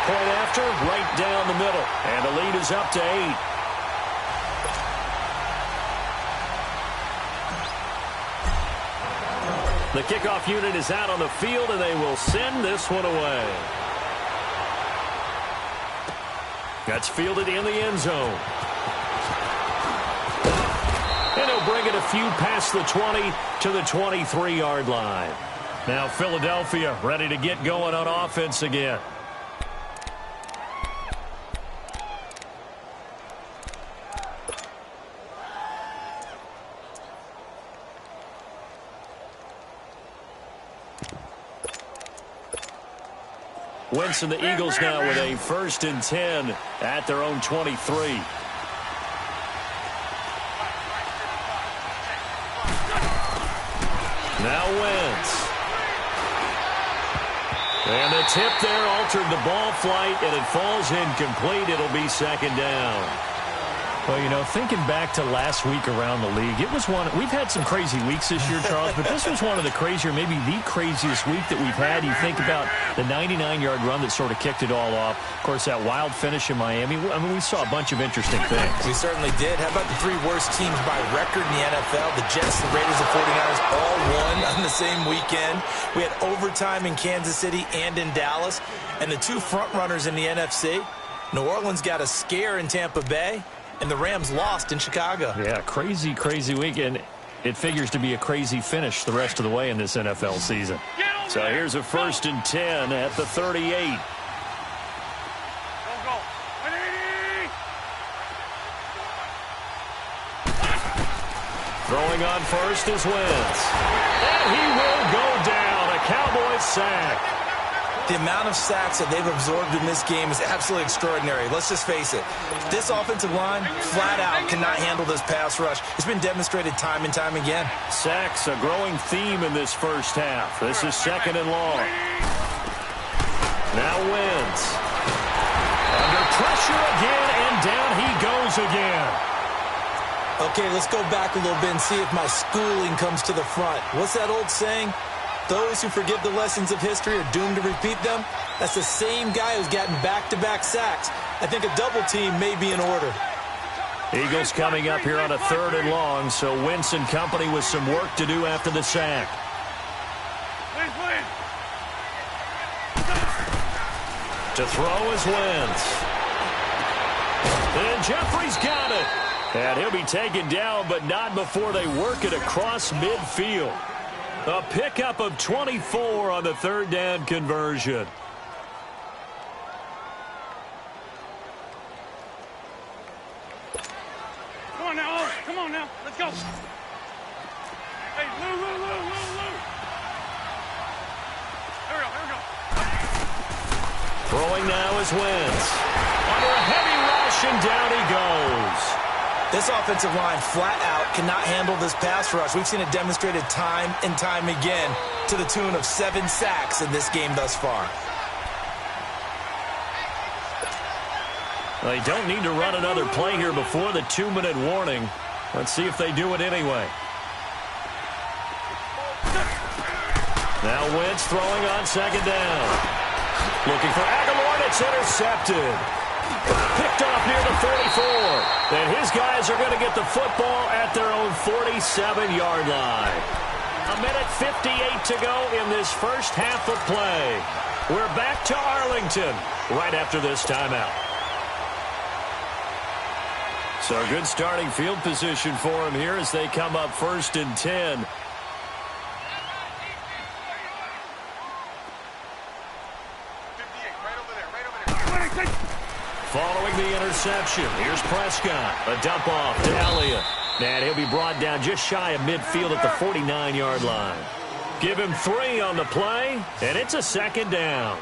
Point after, right down the middle. And the lead is up to 8. The kickoff unit is out on the field, and they will send this one away. That's fielded in the end zone. And he'll bring it a few past the 20 to the 23-yard line. Now Philadelphia ready to get going on offense again. Wentz and the Eagles now with a 1st and 10 at their own 23. Now Wentz. And the tip there altered the ball flight, and it falls incomplete. It'll be 2nd down. Well, you know, thinking back to last week around the league, it was one. We've had some crazy weeks this year, Charles, but this was one of the crazier, maybe the craziest week that we've had. You think about the 99-yard run that sort of kicked it all off. Of course, that wild finish in Miami. I mean, we saw a bunch of interesting things. We certainly did. How about the 3 worst teams by record in the NFL? The Jets, the Raiders, the 49ers all won on the same weekend. We had overtime in Kansas City and in Dallas. And the 2 front runners in the NFC, New Orleans got a scare in Tampa Bay, and the Rams lost in Chicago. Yeah, crazy, crazy weekend. It figures to be a crazy finish the rest of the way in this NFL season. So here's a 1st and 10 at the 38. Throwing on first is Wentz. And he will go down. A Cowboys sack. The amount of sacks that they've absorbed in this game is absolutely extraordinary. Let's just face it. This offensive line, flat out, cannot handle this pass rush. It's been demonstrated time and time again. Sacks, a growing theme in this first half. This is 2nd and long. Now Wentz. Under pressure again, and down he goes again. Okay, let's go back a little bit and see if my schooling comes to the front. What's that old saying? Those who forget the lessons of history are doomed to repeat them. That's the same guy who's gotten back-to-back sacks. I think a double team may be in order. Eagles coming up here on a 3rd and long, so Wentz and company with some work to do after the sack. To throw is Wentz. And Jeffrey's got it. And he'll be taken down, but not before they work it across midfield. A pickup of 24 on the 3rd down conversion. Come on now, come on now, let's go. Hey, Lou. Here we go. Throwing now is Wentz. Under a heavy rush, and down he goes. This offensive line, flat out, cannot handle this pass rush. We've seen it demonstrated time and time again to the tune of 7 sacks in this game thus far. They don't need to run another play here before the 2-minute warning. Let's see if they do it anyway. Now Wentz throwing on 2nd down. Looking for Aguilar, it's intercepted. Picked off near the 44. And his guys are going to get the football at their own 47-yard line. 1:58 to go in this first half of play. We're back to Arlington right after this timeout. So a good starting field position for him here as they come up 1st and 10. Following the interception, here's Prescott. A dump off to Elliott. And he'll be brought down just shy of midfield at the 49-yard line. Give him 3 on the play, and it's a 2nd down.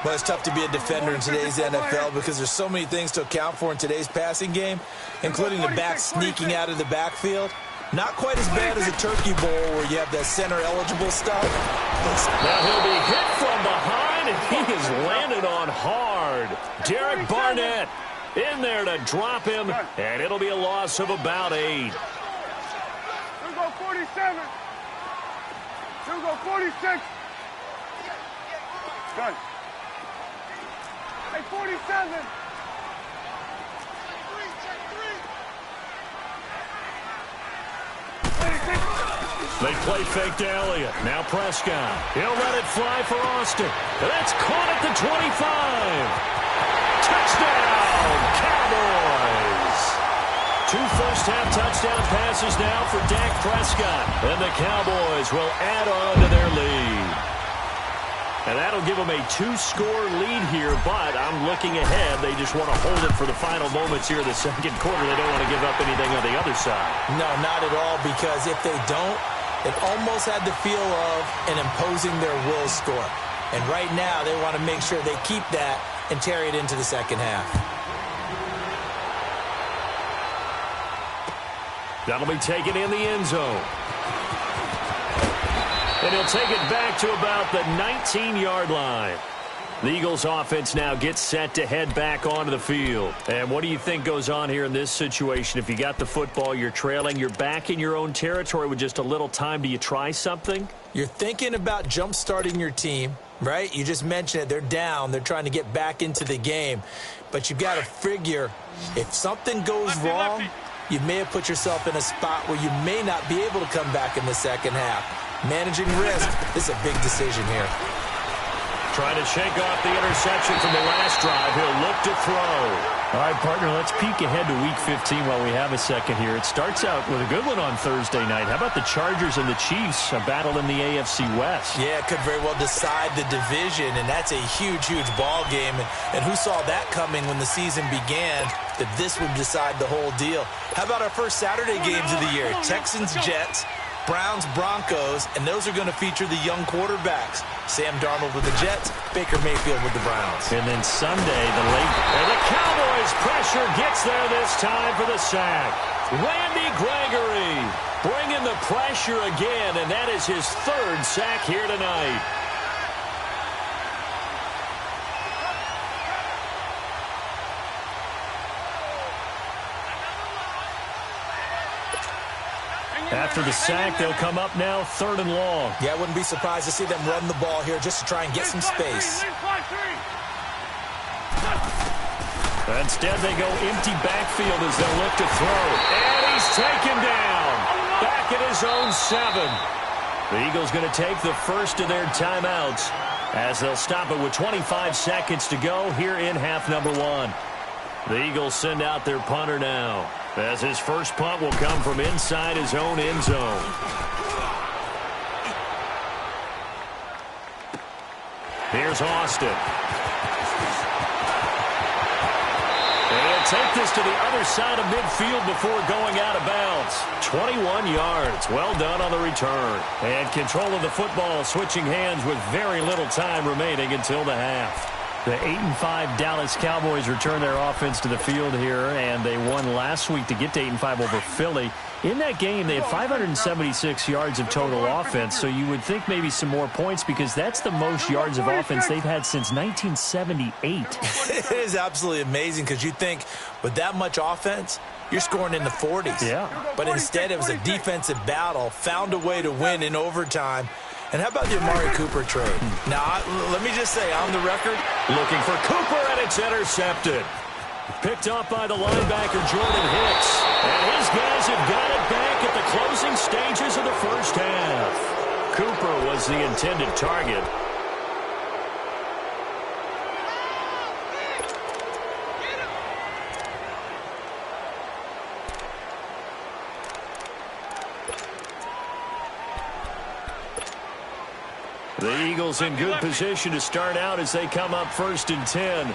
Well, it's tough to be a defender in today's NFL because there's so many things to account for in today's passing game, including the back sneaking out of the backfield. Not quite as bad as a turkey bowl where you have that center-eligible stuff. Now he'll be hit from behind, and he has landed on hard. Derek Barnett in there to drop him, and it'll be a loss of about 8. 2 go 47. 2 go 46. Good. Hey, 47. They play fake to Elliott. Now Prescott. He'll let it fly for Austin. And that's caught at the 25. Touchdown, Cowboys. 2 first-half touchdown passes now for Dak Prescott. And the Cowboys will add on to their lead. And that'll give them a 2-score lead here, but I'm looking ahead. They just want to hold it for the final moments here in the second quarter. They don't want to give up anything on the other side. No, not at all, because if they don't, it almost had the feel of an imposing their will score. And right now, they want to make sure they keep that and carry it into the second half. That'll be taken in the end zone. And he'll take it back to about the 19-yard line. The Eagles offense now gets set to head back onto the field. And what do you think goes on here in this situation? If you got the football, you're trailing, you're back in your own territory with just a little time. Do you try something? You're thinking about jump-starting your team, right? You just mentioned it. They're down. They're trying to get back into the game. But you've got to figure if something goes wrong, you may have put yourself in a spot where you may not be able to come back in the second half. Managing risk, this is a big decision here. Trying to shake off the interception from the last drive. He'll look to throw. All right, partner, let's peek ahead to Week 15 while we have a second here. It starts out with a good one on Thursday night. How about the Chargers and the Chiefs, a battle in the AFC West? Yeah, it could very well decide the division, and that's a huge, huge ball game. And who saw that coming when the season began, that this would decide the whole deal? How about our first Saturday games of the year? Texans, Jets, Browns, Broncos, and those are going to feature the young quarterbacks. Sam Darnold with the Jets, Baker Mayfield with the Browns. And then Sunday, the late... And the Cowboys pressure gets there this time for the sack. Randy Gregory bringing the pressure again, and that is his 3rd sack here tonight. After the sack, they'll come up now 3rd and long. Yeah, I wouldn't be surprised to see them run the ball here just to try and get some space. Instead, they go empty backfield as they'll look to throw. And he's taken down. Back at his own 7. The Eagles going to take the first of their timeouts as they'll stop it with 25 seconds to go here in half number 1. The Eagles send out their punter now, as his first punt will come from inside his own end zone. Here's Austin. And he'll take this to the other side of midfield before going out of bounds. 21 yards. Well done on the return. And control of the football switching hands with very little time remaining until the half. The 8-5 Dallas Cowboys return their offense to the field here, and they won last week to get to 8-5 over Philly. In that game, they had 576 yards of total offense, so you would think maybe some more points because that's the most yards of offense they've had since 1978. It is absolutely amazing because you think with that much offense, you're scoring in the 40s. Yeah. But instead, it was a defensive battle, found a way to win in overtime. And how about the Amari Cooper trade? Now, let me just say, on the record, looking for Cooper, and it's intercepted. Picked up by the linebacker, Jordan Hicks. And his guys have got it back at the closing stages of the first half. Cooper was the intended target. The Eagles in good position to start out as they come up 1st and 10.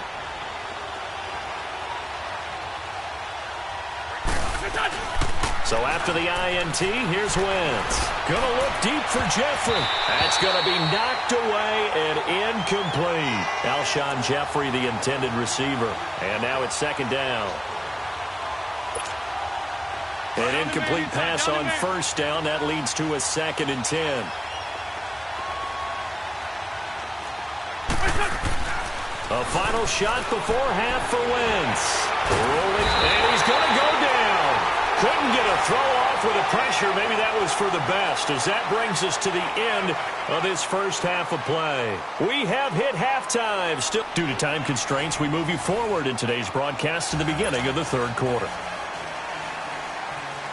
So after the INT, here's Wentz. Gonna look deep for Jeffrey. That's gonna be knocked away and incomplete. Alshon Jeffrey, the intended receiver. And now it's 2nd down. An incomplete pass on 1st down. That leads to a 2nd and 10. A final shot before half for Wentz. Rolling, and he's going to go down. Couldn't get a throw off with the pressure. Maybe that was for the best, as that brings us to the end of this first half of play. We have hit halftime. Still, due to time constraints, we move you forward in today's broadcast to the beginning of the third quarter.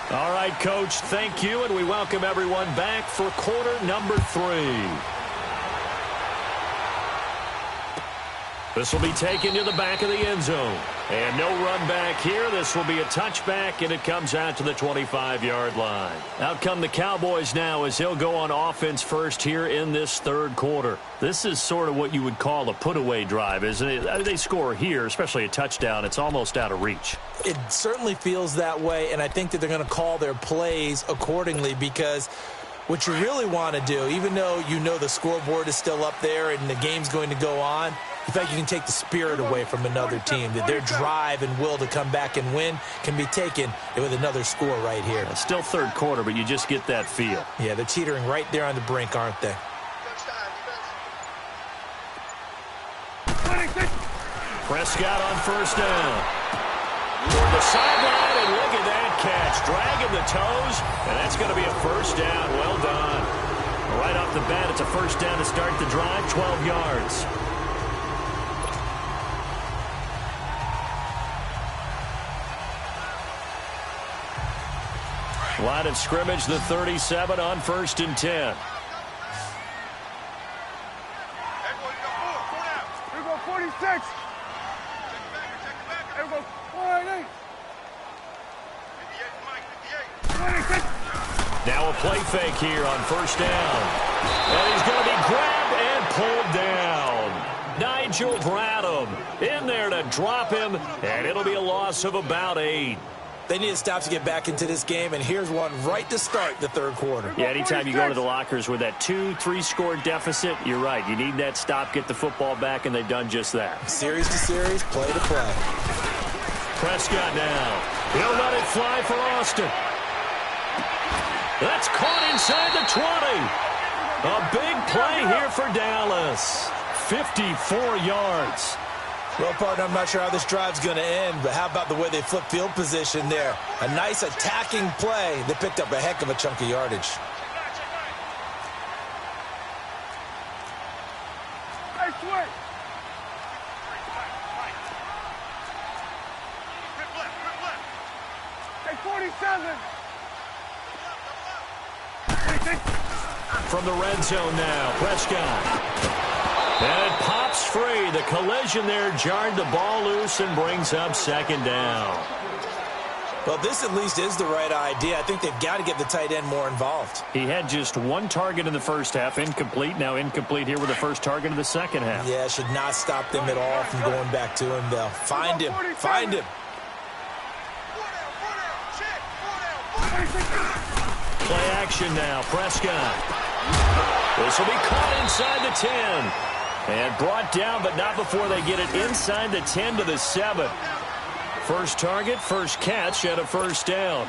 All right, Coach, thank you, and we welcome everyone back for quarter number 3. This will be taken to the back of the end zone. And no run back here. This will be a touchback, and it comes out to the 25-yard line. Out come the Cowboys now as they'll go on offense first here in this third quarter. This is sort of what you would call a put-away drive, isn't it? They score here, especially a touchdown. It's almost out of reach. It certainly feels that way, and I think that they're going to call their plays accordingly, because what you really want to do, even though you know the scoreboard is still up there and the game's going to go on, in fact, you can take the spirit away from another team, that their drive and will to come back and win can be taken with another score right here. It's still third quarter, but you just get that feel. Yeah, they're teetering right there on the brink, aren't they? Prescott on first down. Toward the sideline, and look at that catch. Dragging the toes, and that's going to be a first down. Well done. Right off the bat, it's a first down to start the drive, 12 yards. Line of scrimmage, the 37 on first and 10. Here we go, 46. Here we go, 48. 26. Now a play fake here on first down. And he's going to be grabbed and pulled down. Nigel Bradham in there to drop him, and it'll be a loss of about 8. They need a stop to get back into this game, and here's one right to start the third quarter. Yeah, anytime you go to the lockers with that 2-3 score deficit, you're right. You need that stop, get the football back, and they've done just that. Series to series, play to play. Prescott now. He'll let it fly for Austin. That's caught inside the 20. A big play here for Dallas. 54 yards. Well, partner, I'm not sure how this drive's going to end, but how about the way they flip field position there? A nice attacking play. They picked up a heck of a chunk of yardage. Hey, switch. Hey, 47. From the red zone now, Prescott. And it pops free. The collision there jarred the ball loose and brings up second down. Well, this at least is the right idea. I think they've got to get the tight end more involved. He had just one target in the first half, incomplete. Now incomplete here with the first target of the second half. Yeah, should not stop them at all from going back to him. They'll find him. Find him. Play action now. Prescott. This will be caught inside the 10. And brought down, but not before they get it inside the 10 to the 7. First target, first catch, and a first down.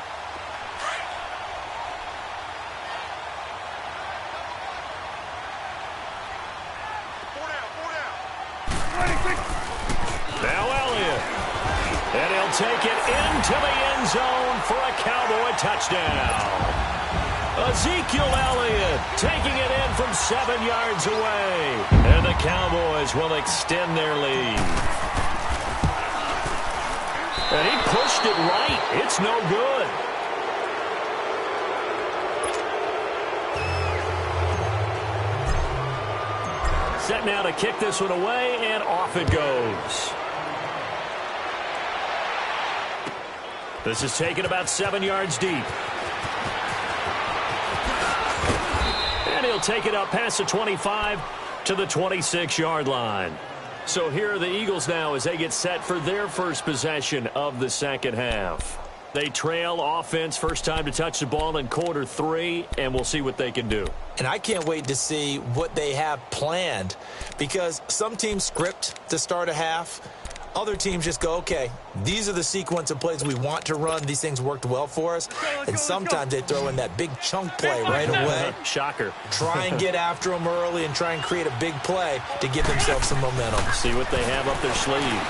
Now Elliott. And he'll take it into the end zone for a Cowboy touchdown. Ezekiel Elliott taking it in from 7 yards away. And the Cowboys will extend their lead. And he pushed it right. It's no good. Set now to kick this one away, and off it goes. This is taken about 7 yards deep. And he'll take it up past the 25 to the 26-yard line. So here are the Eagles now as they get set for their first possession of the second half. They trail offense, first time to touch the ball in quarter 3, and we'll see what they can do. And I can't wait to see what they have planned, because some teams script to start a half. Other teams just go, okay, these are the sequence of plays we want to run. These things worked well for us. And sometimes they throw in that big chunk play right away. Shocker. Try and get after them early and try and create a big play to give themselves some momentum. See what they have up their sleeve.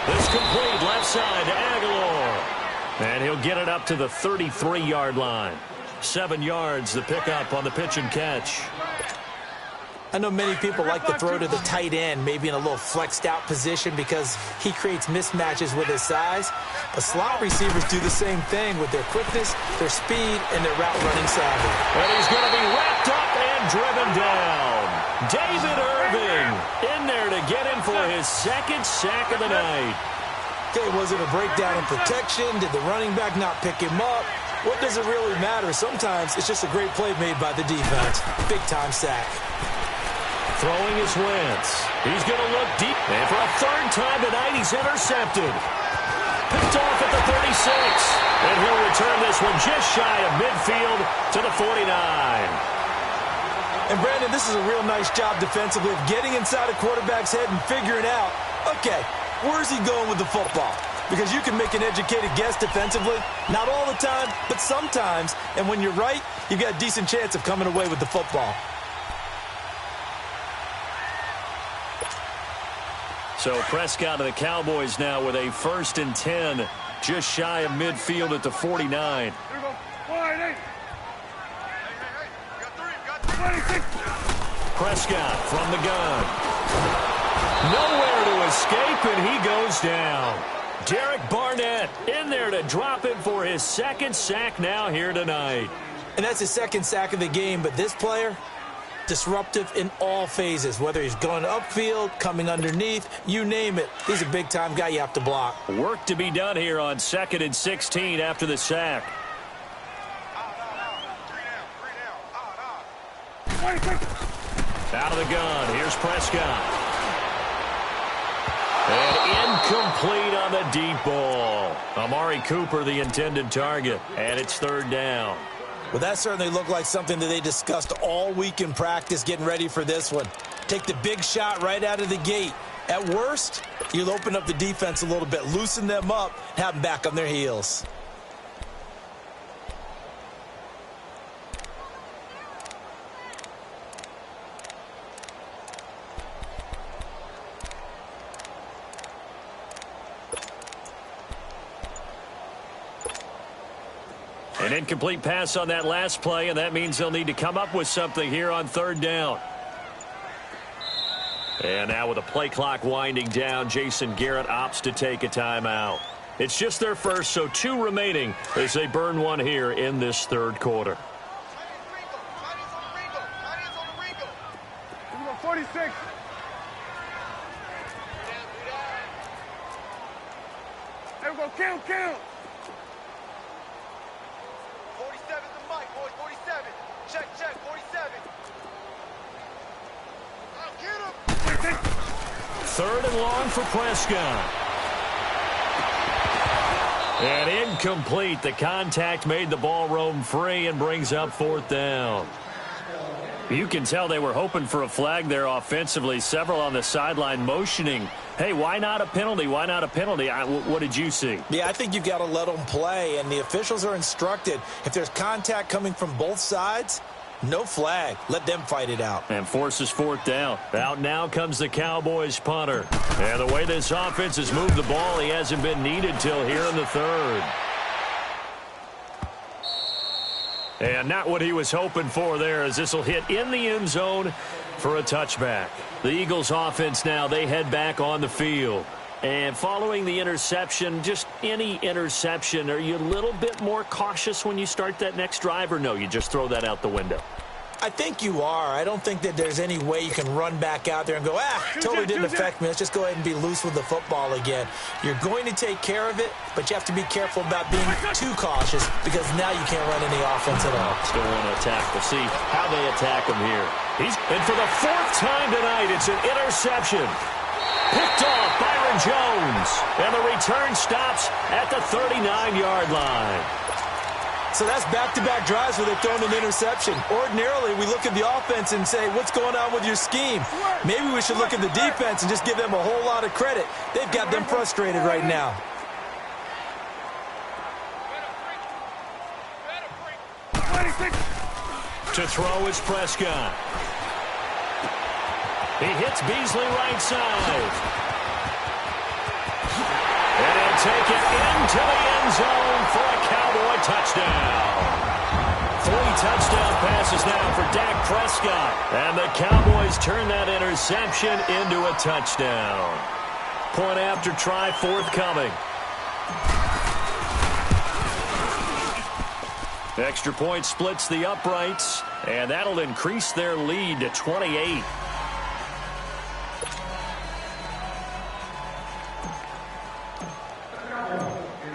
This complete left side to Aguilar. And he'll get it up to the 33-yard line. 7 yards, the pickup on the pitch and catch. I know many people like to throw to the tight end, maybe in a little flexed out position because he creates mismatches with his size. But slot receivers do the same thing with their quickness, their speed, and their route running savvy. And he's going to be wrapped up and driven down. David Irving in there to get him for his second sack of the night. Okay, was it a breakdown in protection? Did the running back not pick him up? What does it really matter? Sometimes it's just a great play made by the defense. Big-time sack. Throwing his Wentz. He's going to look deep. And for a third time tonight, he's intercepted. Picked off at the 36. And he'll return this one just shy of midfield to the 49. And, Brandon, this is a real nice job defensively of getting inside a quarterback's head and figuring out, okay, where's he going with the football? Because you can make an educated guess defensively. Not all the time, but sometimes. And when you're right, you've got a decent chance of coming away with the football. So Prescott and the Cowboys now with a 1st and 10, just shy of midfield at the 49. Here we go. 180. Hey. Prescott from the gun. Nowhere to escape, and he goes down. Derek Barnett in there to drop him for his second sack now here tonight. And that's his second sack of the game, but this player, disruptive in all phases, whether he's going upfield, coming underneath, you name it. He's a big-time guy you have to block. Work to be done here on 2nd and 16 after the sack. Out of the gun, here's Prescott. And incomplete on the deep ball. Amari Cooper, the intended target, and it's 3rd down. Well, that certainly looked like something that they discussed all week in practice getting ready for this one. Take the big shot right out of the gate. At worst, you'll open up the defense a little bit, loosen them up, have them back on their heels. An incomplete pass on that last play, and that means they'll need to come up with something here on 3rd down. And now with the play clock winding down, Jason Garrett opts to take a timeout. It's just their first, so 2 remaining as they burn one here in this 3rd quarter. 46. There we go. Count. 47 the mic, boys. 47. Check. 47. I'll get him. 3rd and long for Prescott. And incomplete. The contact made the ball roam free and brings up 4th down. You can tell they were hoping for a flag there offensively. Several on the sideline motioning, hey, why not a penalty? Why not a penalty? What did you see? Yeah, I think you've got to let them play, and the officials are instructed. If there's contact coming from both sides, no flag. Let them fight it out. And forces 4th down. Out now comes the Cowboys punter. And the way this offense has moved the ball, he hasn't been needed till here in the 3rd. And not what he was hoping for there, as this will hit in the end zone for a touchback. The Eagles offense now, they head back on the field. And following the interception, just any interception, are you a little bit more cautious when you start that next drive, or no, you just throw that out the window? I think you are. I don't think that there's any way you can run back out there and go, totally didn't affect me. Let's just go ahead and be loose with the football again. You're going to take care of it, but you have to be careful about being too cautious because now you can't run any offense at all. Still want to attack. We'll see how they attack him here. And for the 4th time tonight, it's an interception. Picked off Byron Jones. And the return stops at the 39-yard line. So that's back-to-back drives where they've thrown an interception. Ordinarily, we look at the offense and say, what's going on with your scheme? Maybe we should look at the defense and just give them a whole lot of credit. They've got them frustrated right now. To throw is Prescott. He hits Beasley right side. And take it into the end zone for a Cowboy touchdown. 3 touchdown passes now for Dak Prescott. And the Cowboys turn that interception into a touchdown. Point after try forthcoming. Extra point splits the uprights, and that'll increase their lead to 28.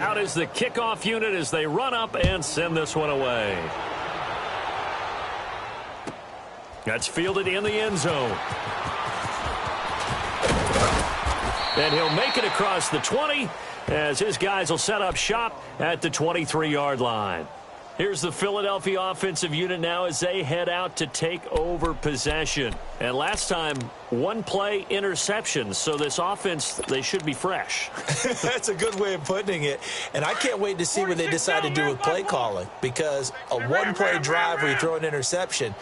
Out is the kickoff unit as they run up and send this one away. That's fielded in the end zone. And he'll make it across the 20 as his guys will set up shop at the 23-yard line. Here's the Philadelphia offensive unit now as they head out to take over possession. And last time, 1-play interceptions, so this offense, they should be fresh. That's a good way of putting it. And I can't wait to see what they decide to do with play calling, because a 1-play drive where you throw an interception,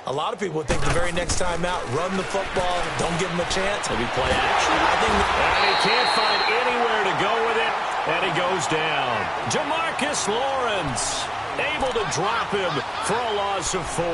a lot of people think the very next time out, run the football, don't give them a chance. Maybe play action. And he can't find anywhere to go with it, and he goes down. Jamarcus Lawrence able to drop him for a loss of 4.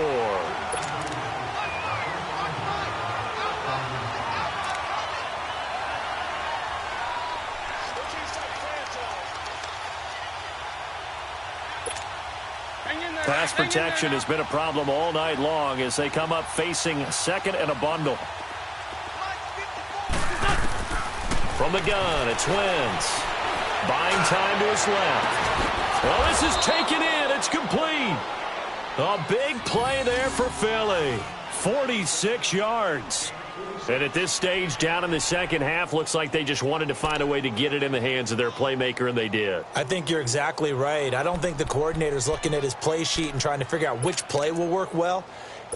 Pass protection has been a problem all night long as they come up facing second and a bundle. From the gun, it's Wentz. Buying time to his left. Well, this is taken in. It's complete. A big play there for Philly. 46 yards. And at this stage, down in the second half, looks like they just wanted to find a way to get it in the hands of their playmaker, and they did. I think you're exactly right. I don't think the coordinator's looking at his play sheet and trying to figure out which play will work well.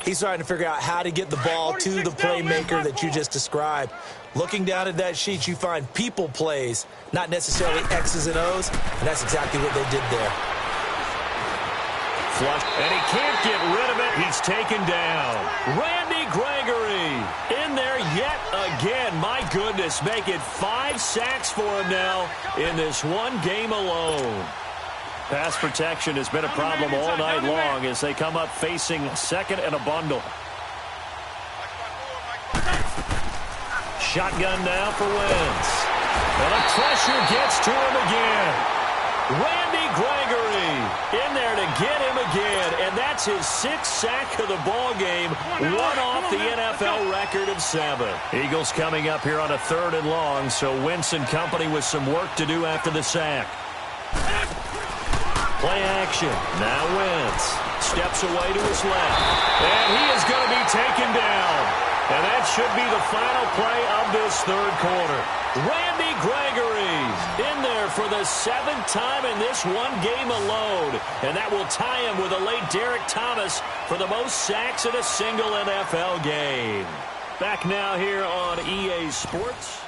He's trying to figure out how to get the ball to the playmaker that you just described. Looking down at that sheet, you find people plays, not necessarily X's and O's, and that's exactly what they did there. Flush, and he can't get rid of it. He's taken down. Randy Gregory in there yet again. My goodness, make it 5 sacks for him now in this one game alone. Pass protection has been a problem all night long as they come up facing second and a bundle. Shotgun now for Wentz. And the pressure gets to him again. Randy Gregory in there to get him again, and that's his 6th sack of the ball game, one off the NFL record of 7. Eagles coming up here on a 3rd and long, so Wentz and company with some work to do after the sack. Play action. Now Wentz steps away to his left, and he is going to be taken down. And that should be the final play of this 3rd quarter. Randy Gregory in there for the 7th time in this one game alone. And that will tie him with the late Derek Thomas for the most sacks in a single NFL game. Back now here on EA Sports.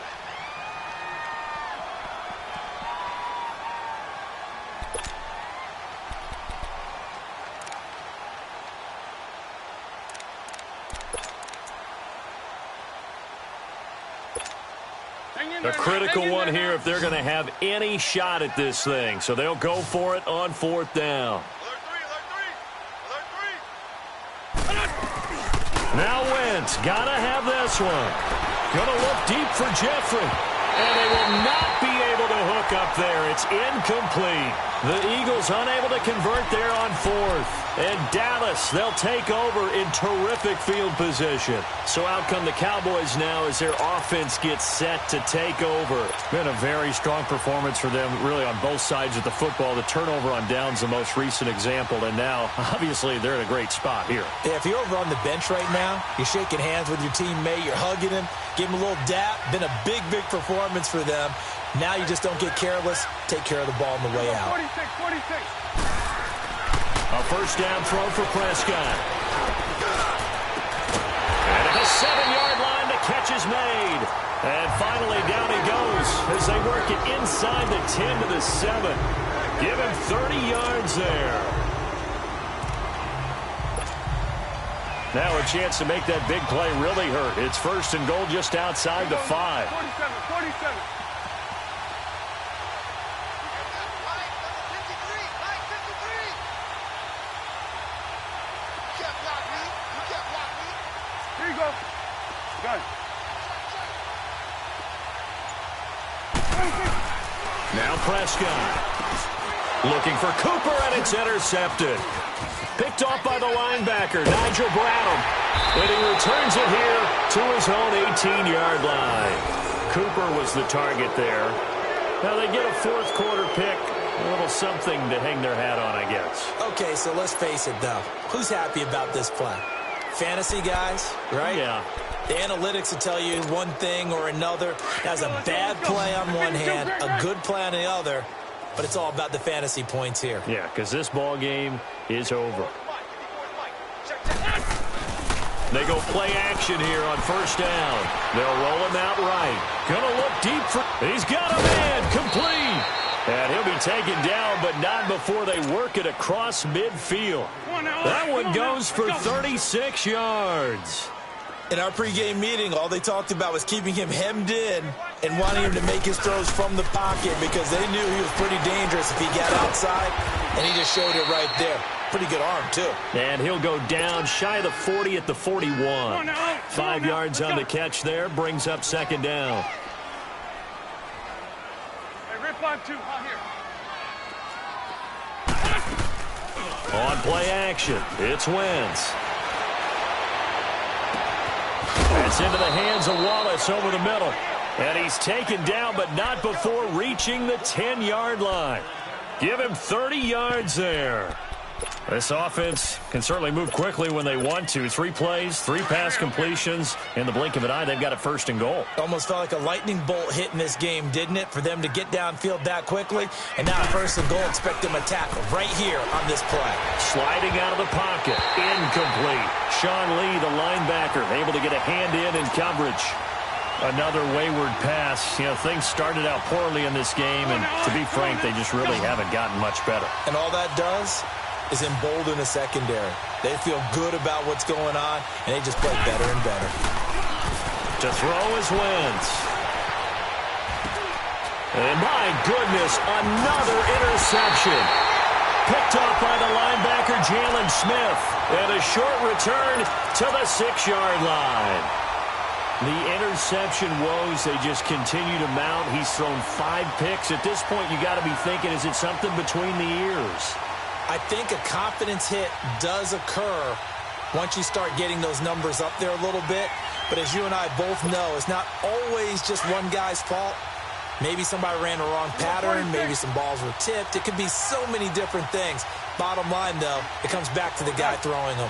A critical one here if they're going to have any shot at this thing. So they'll go for it on 4th down. Now Wentz, gotta have this one. Gonna look deep for Jeffrey. And they will not be able to hook up there. It's incomplete. The Eagles unable to convert there on 4th. And Dallas, they'll take over in terrific field position. So out come the Cowboys now as their offense gets set to take over. Been a very strong performance for them really on both sides of the football. The turnover on downs the most recent example. And now, obviously, they're in a great spot here. Yeah, if you're over on the bench right now, you're shaking hands with your teammate, you're hugging him, give him a little dap. Been a big, big performance for them. Now you just don't get careless. Take care of the ball on the way out. 46. A first down throw for Prescott. And at the 7-yard line, the catch is made. And finally, down he goes as they work it inside the 10 to the 7. Give him 30 yards there. Now a chance to make that big play really hurt. It's 1st and goal just outside the 5. 47. go. Good. Now Prescott. Looking for Cooper, and it's intercepted. Picked off by the linebacker, Nigel Brown. And he returns it here to his own 18-yard line. Cooper was the target there. Now they get a fourth quarter pick. A little something to hang their hat on, I guess. Okay, so let's face it, though. Who's happy about this play? Fantasy guys, right? Yeah. The analytics will tell you one thing or another. That's a bad play on one hand, a good play on the other, but it's all about the fantasy points here. Yeah, because this ball game is over. They go play action here on first down. They'll roll him out right. Gonna look deep for... He's got a man complete. And he'll be taken down, but not before they work it across midfield. That one goes for 36 yards. In our pregame meeting, all they talked about was keeping him hemmed in and wanting him to make his throws from the pocket because they knew he was pretty dangerous if he got outside, and he just showed it right there. Pretty good arm, too. And he'll go down shy of the 40 at the 41. 5 yards on the catch there, brings up second down. Hey, rip 5-2, out here. On play action, it's Wentz. It's into the hands of Wallace over the middle. And he's taken down, but not before reaching the 10-yard line. Give him 30 yards there. This offense can certainly move quickly when they want to. 3 plays, 3 pass completions. In the blink of an eye, they've got a first and goal. Almost felt like a lightning bolt hit in this game, didn't it, for them to get downfield that quickly? And now first and goal, expect them to tackle right here on this play. Sliding out of the pocket. Incomplete. Sean Lee, the linebacker, able to get a hand in coverage. Another wayward pass. You know, things started out poorly in this game, and to be frank, they just really haven't gotten much better. And all that does is embolden the secondary. They feel good about what's going on, and they just play better and better. To throw is Wentz. And my goodness, another interception. Picked off by the linebacker, Jalen Smith. And a short return to the 6-yard line. The interception woes, they just continue to mount. He's thrown 5 picks. At this point, you got to be thinking, is it something between the ears? I think a confidence hit does occur once you start getting those numbers up there a little bit. But as you and I both know, it's not always just one guy's fault. Maybe somebody ran the wrong pattern. Maybe some balls were tipped. It could be so many different things. Bottom line, though, it comes back to the guy throwing them.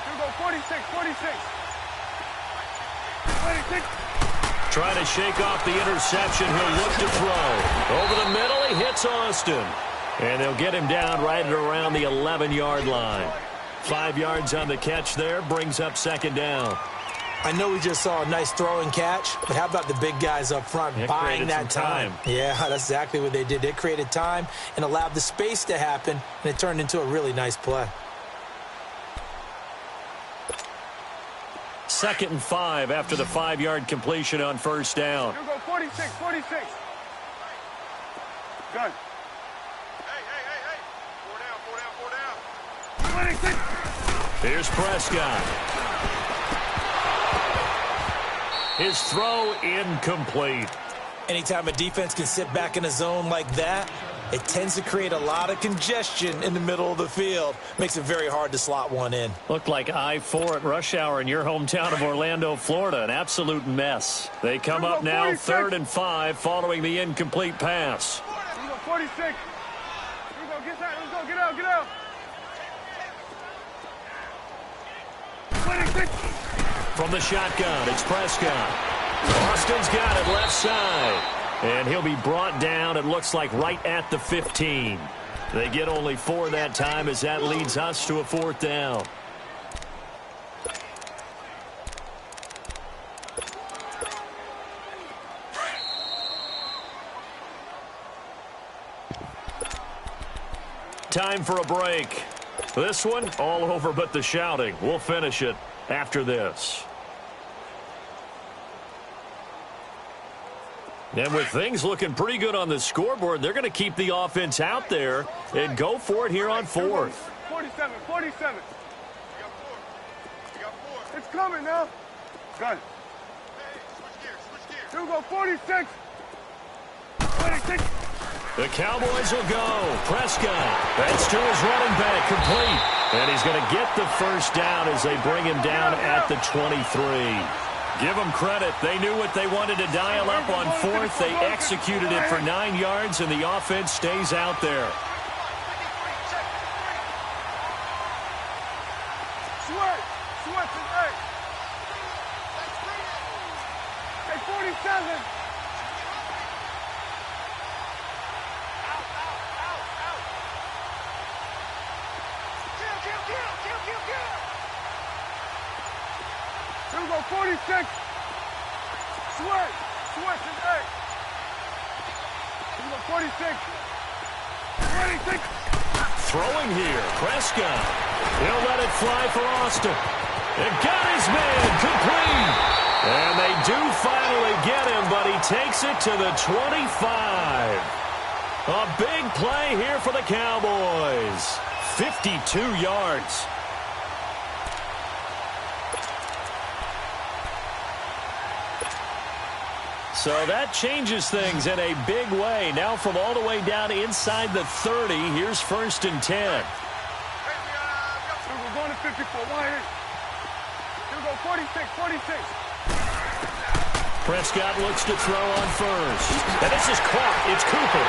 Here we go, 46, 46. 46. Trying to shake off the interception. He'll look to throw. Over the middle, he hits Austin. And they'll get him down right at around the 11-yard line. 5 yards on the catch there, brings up second down. I know we just saw a nice throwing catch, but how about the big guys up front buying that time? Yeah, that's exactly what they did. They created time and allowed the space to happen, and it turned into a really nice play. 2nd and 5 after the 5-yard completion on first down. Here we go, 46, 46. Good. Hey. 4 down. 26. Here's Prescott. His throw incomplete. Anytime a defense can sit back in a zone like that, it tends to create a lot of congestion in the middle of the field. Makes it very hard to slot one in. Looked like I-4 at rush hour in your hometown of Orlando, Florida. An absolute mess. They come up now 3rd and 5 following the incomplete pass. Here we go, 46. Here we go, get that. Let's go, get out. 26. From the shotgun, it's Prescott. Austin's got it left side. And he'll be brought down, it looks like, right at the 15. They get only 4 that time as that leads us to a 4th down. Time for a break. This one, all over but the shouting. We'll finish it after this. And with things looking pretty good on the scoreboard, they're going to keep the offense out there and go for it here on 4th. 47, 47. It's coming now. Got it. Hey, switch gears. Here we go, 46. 26. The Cowboys will go. Prescott. That's to his running back, complete. And he's going to get the first down as they bring him down at the 23. Give them credit. They knew what they wanted to dial up on fourth. They executed it for 9 yards, and the offense stays out there. Switch is 8. Hey, 47. Here we go, 46. Switch is 8. Here we go, 46. 26. Throwing here, Prescott. He'll let it fly for Austin. And got his man, complete. And they do finally get him, but he takes it to the 25. A big play here for the Cowboys. 52 yards. So that changes things in a big way. Now from all the way down inside the 30, here's 1st and 10. Hey, we're going to 54. Here we go, 46. Prescott looks to throw on first. And this is caught. It's Cooper.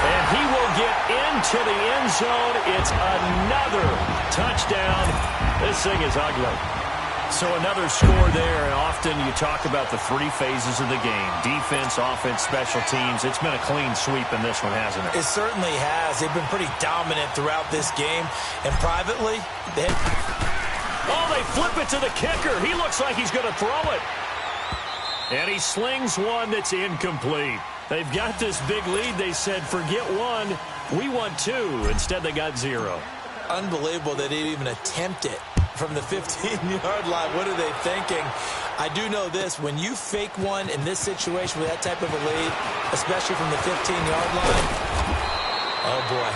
And he will get into the end zone. It's another touchdown. This thing is ugly. So another score there, and often you talk about the 3 phases of the game. Defense, offense, special teams. It's been a clean sweep in this one, hasn't it? It certainly has. They've been pretty dominant throughout this game. And privately, they flip it to the kicker. He looks like he's going to throw it. And he slings one that's incomplete. They've got this big lead. They said, forget 1. We want 2. Instead, they got 0. Unbelievable that they even attempt it from the 15-yard line. What are they thinking? I do know this. When you fake one in this situation with that type of a lead, especially from the 15-yard line, oh, boy.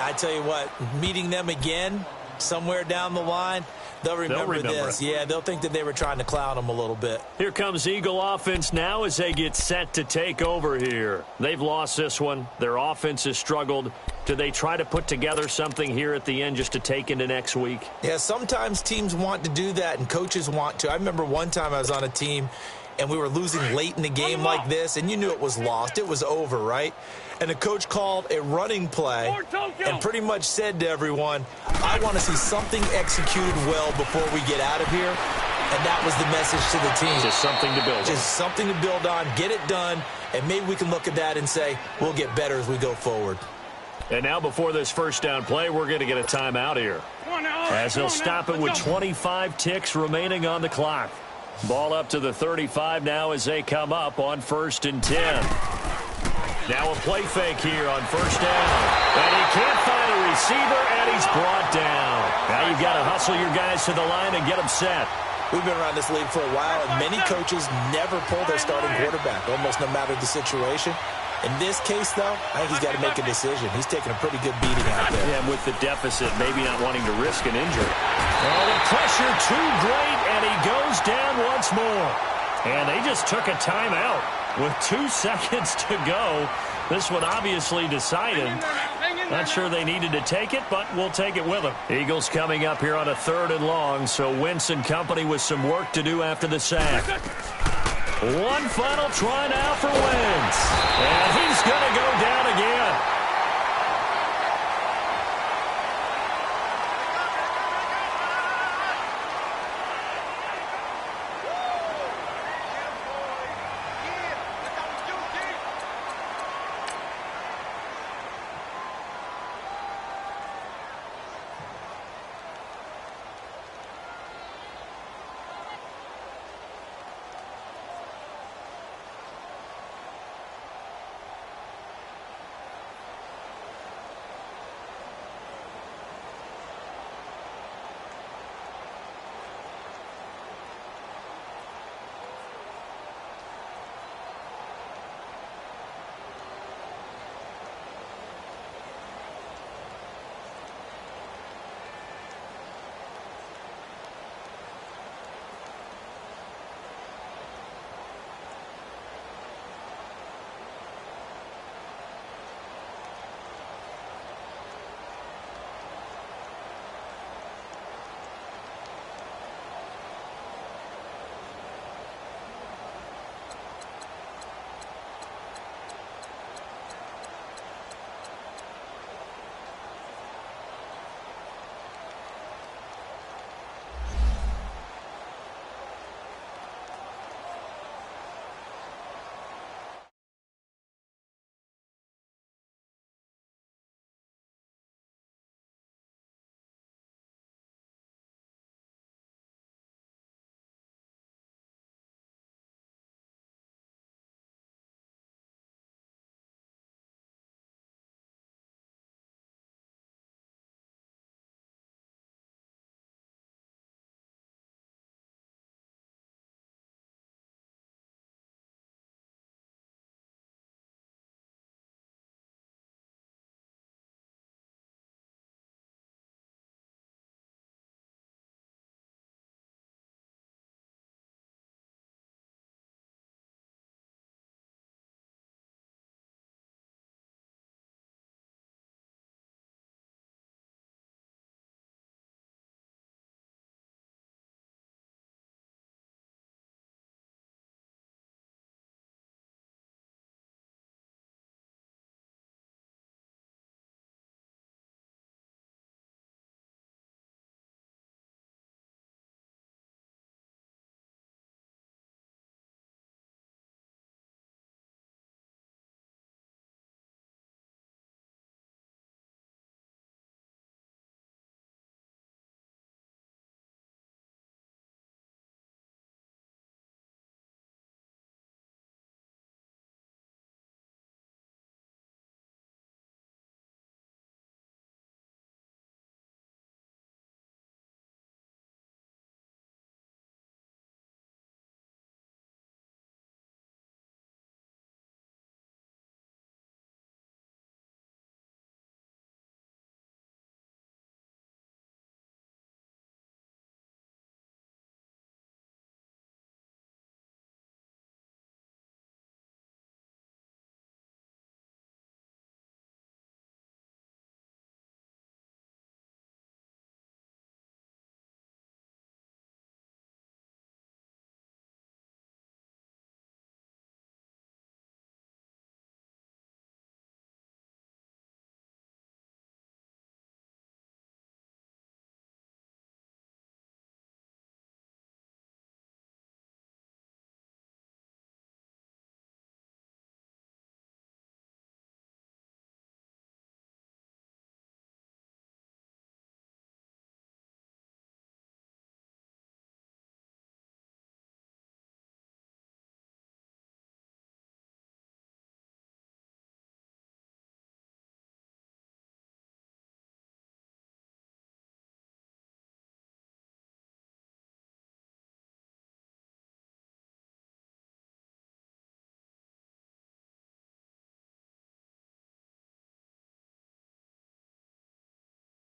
I tell you what, meeting them again somewhere down the line, they'll remember this. Yeah, they'll think that they were trying to clown them a little bit. Here comes Eagle offense now as they get set to take over here. They've lost this one. Their offense has struggled. Do they try to put together something here at the end just to take into next week? Yeah, sometimes teams want to do that and coaches want to. I remember one time I was on a team and we were losing late in the game like this, and you knew it was lost. It was over, right? And the coach called a running play and pretty much said to everyone, I want to see something executed well before we get out of here. And that was the message to the team. Just something to build on. Just something to build on, get it done, and maybe we can look at that and say, we'll get better as we go forward. And now before this first down play, we're going to get a timeout here. As they'll stop it with 25 ticks remaining on the clock. Ball up to the 35 now as they come up on 1st and 10. Now a play fake here on 1st down. And he can't find a receiver, and he's brought down. Now you've got to hustle your guys to the line and get them set. We've been around this league for a while, and many coaches never pull their starting quarterback, almost no matter the situation. In this case, though, I think he's got to make a decision. He's taking a pretty good beating out there. Yeah, with the deficit, maybe not wanting to risk an injury. Oh, the pressure too great, and he goes down once more. And they just took a timeout with 2 seconds to go. This one obviously decided. Not sure they needed to take it, but we'll take it with them. Eagles coming up here on a 3rd and long, so Wentz and company with some work to do after the sack. One final try now for Wentz. And he's going to go down again.